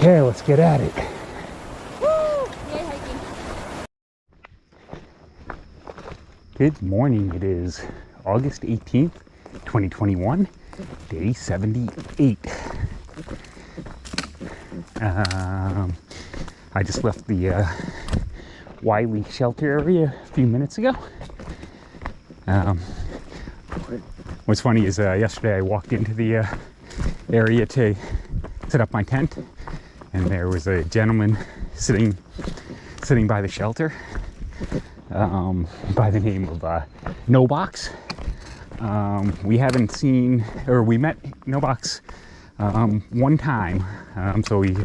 Okay, let's get at it. Woo! Yay, hiking. Good morning. It is August 18th, 2021, day 78. I just left the Wiley Shelter area a few minutes ago. What's funny is yesterday I walked into the area to set up my tent, and there was a gentleman sitting by the shelter by the name of No Box. We haven't seen, or we met No Box one time, so we,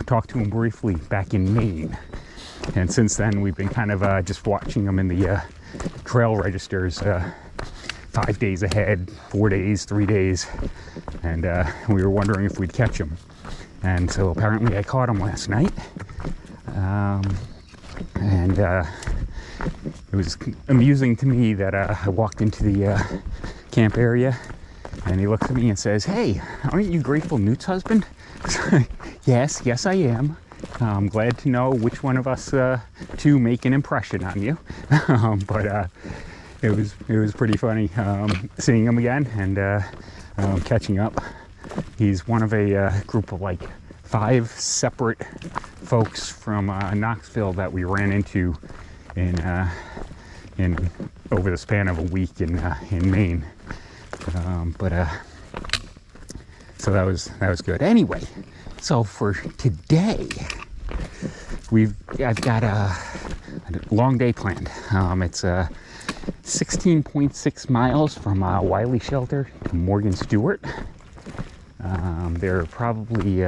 talked to him briefly back in Maine, and since then we've been kind of just watching him in the trail registers, 5 days ahead, 4 days, 3 days, and we were wondering if we'd catch him. And so apparently I caught him last night, and it was amusing to me that I walked into the camp area, and he looks at me and says, "Hey, aren't you Grateful Newt's husband?" Yes, I am. I'm glad to know which one of us two make an impression on you. But it was pretty funny seeing him again and catching up. He's one of a group of like 5 separate folks from Knoxville that we ran into in over the span of a week in Maine. So that was good. Anyway, so for today, I've got a long day planned. It's 16.6 miles from Wiley Shelter to Morgan Stewart. There are probably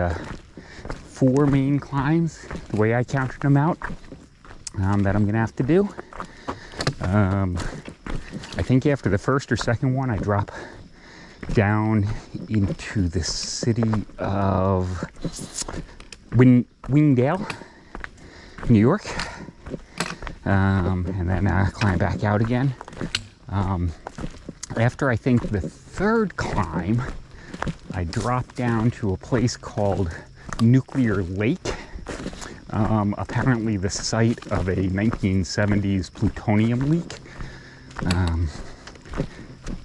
4 main climbs, the way I counted them out, that I'm gonna have to do. I think after the first or second one, I drop down into the city of Wingdale, New York, and then climb back out again. After I think the third climb, I drop down to a place called Nuclear Lake, apparently the site of a 1970s plutonium leak.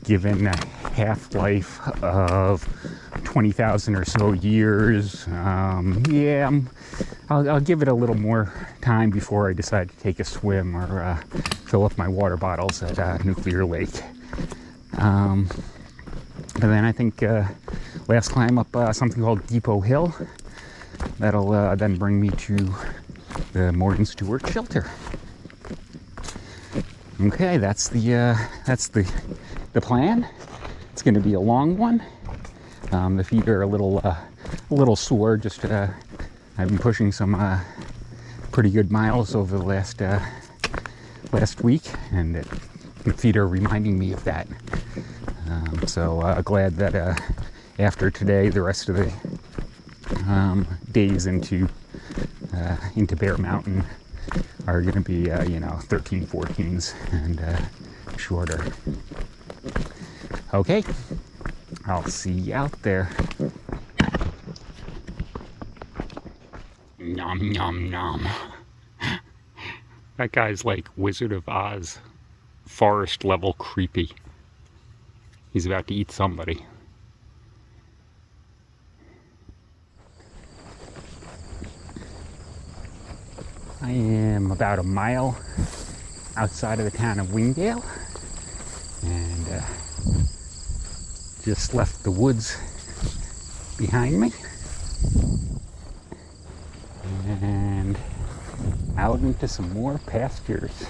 Given a half-life of 20,000 or so years, I'll give it a little more time before I decide to take a swim or fill up my water bottles at Nuclear Lake. And then I think last climb up something called Depot Hill. That'll then bring me to the Morgan Stewart Shelter. Okay, that's the plan. It's going to be a long one. The feet are a little sore. Just I've been pushing some pretty good miles over the last week, and the feet are reminding me of that. So glad that after today, the rest of the days into Bear Mountain are going to be 13, 14s and shorter. Okay, I'll see you out there. Nom nom nom. That guy's like Wizard of Oz, forest level creepy. He's about to eat somebody. I am about a mile outside of the town of Wingdale, and just left the woods behind me and out into some more pastures.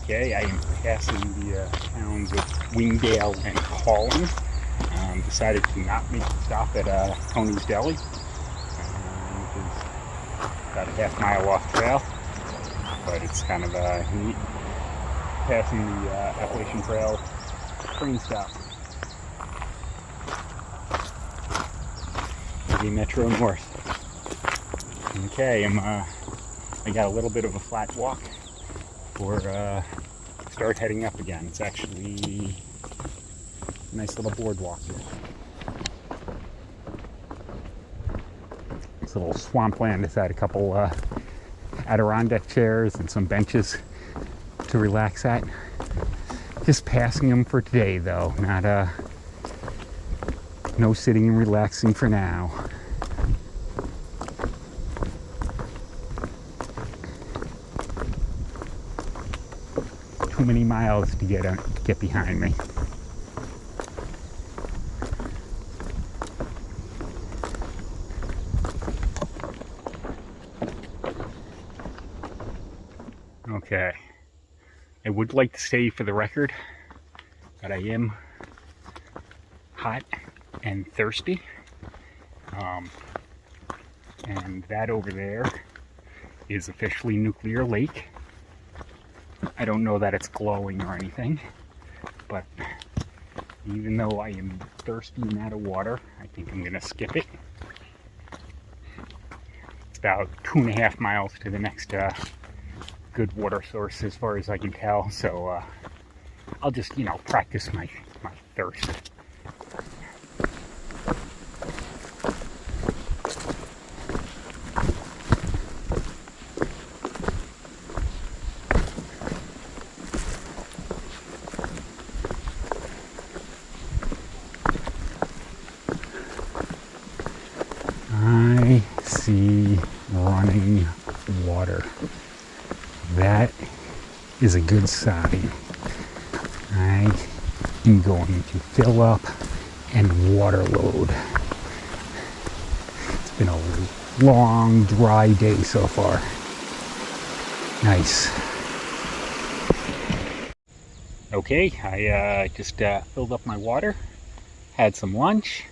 Okay, I am passing the towns of Wingdale and Pawling. Decided to not make the stop at Tony's Deli, which is about a half-mile off trail, but it's kind of neat passing the Appalachian Trail train stop. Maybe Metro North. Okay, I got a little bit of a flat walk for start heading up again. It's actually a nice little boardwalk here. It's a little swampland. It's had a couple Adirondack chairs and some benches to relax at. Just passing them for today though, not no sitting and relaxing for now. Too many miles to get behind me. Okay, I would like to say for the record that I am hot and thirsty, and that over there is officially Nuclear Lake. I don't know that it's glowing or anything, but even though I am thirsty and out of water, I think I'm gonna skip it. It's about 2.5 miles to the next good water source as far as I can tell, so I'll just, practice my thirst. I see running water. That is a good sign. I am going to fill up and water load. It's been a long, dry day so far. Nice. Okay, I just filled up my water, had some lunch,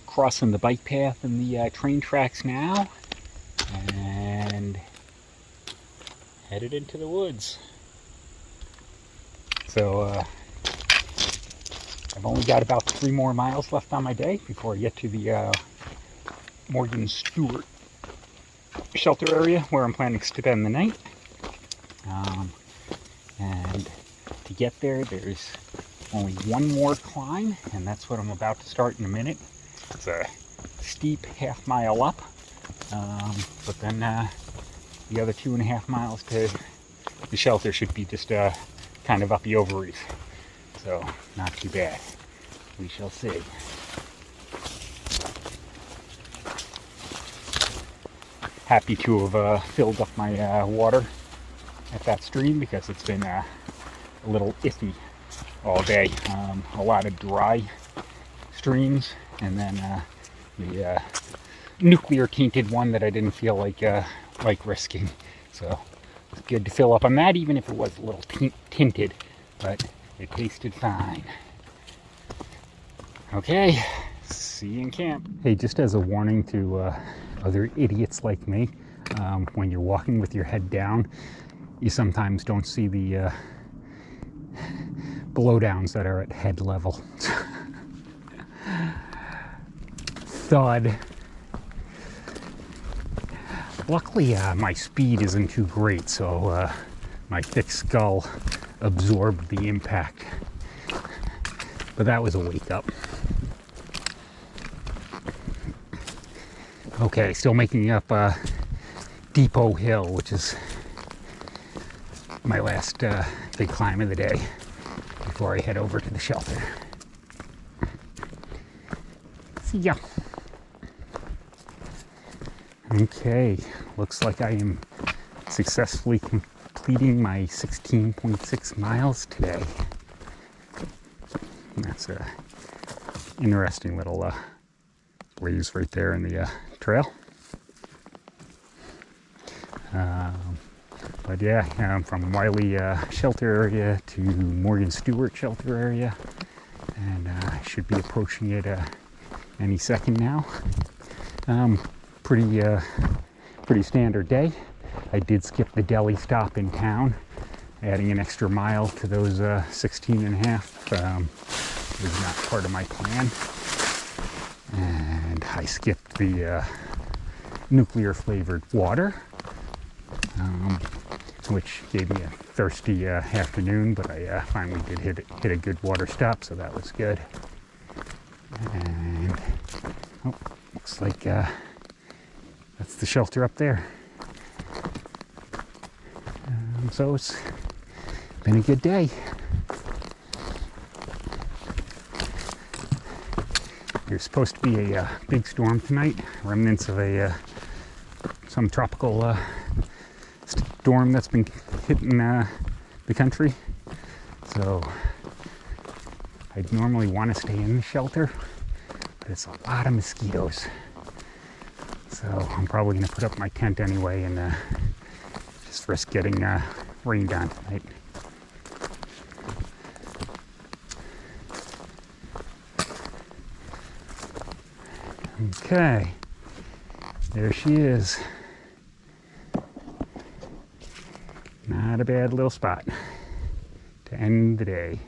crossing the bike path and the train tracks now, and headed into the woods. So I've only got about 3 more miles left on my day before I get to the Morgan Stewart Shelter area where I'm planning to spend the night. And to get there, there's only one more climb, and that's what I'm about to start in a minute. It's a steep half-mile up, but then the other 2.5 miles to the shelter should be just kind of up the ovaries. So, not too bad. We shall see. Happy to have filled up my water at that stream because it's been a little iffy all day. A lot of dry streams, and then the nuclear tainted one that I didn't feel like risking. So it's good to fill up on that, even if it was a little tinted, but it tasted fine. Okay, see you in camp. Hey, just as a warning to other idiots like me, when you're walking with your head down, you sometimes don't see the blowdowns that are at head level. Thud. Luckily, my speed isn't too great, so my thick skull absorbed the impact. But that was a wake up. Okay, still making up Depot Hill, which is my last big climb of the day before I head over to the shelter. See ya. Okay, looks like I am successfully completing my 16.6 miles today. And that's a interesting little blaze right there in the trail. But yeah, from Wiley Shelter area to Morgan Stewart Shelter area, and I should be approaching it any second now. Pretty standard day. I did skip the deli stop in town, adding an extra mile to those 16 and a half. Was not part of my plan. And I skipped the nuclear flavored water, which gave me a thirsty afternoon, but I finally did hit a good water stop, so that was good. And looks like that's the shelter up there. So it's been a good day. There's supposed to be a big storm tonight, remnants of some tropical storm that's been hitting the country. So I'd normally want to stay in the shelter, but it's a lot of mosquitoes. So I'm probably going to put up my tent anyway and just risk getting rained on tonight. Okay, there she is. Not a bad little spot to end the day.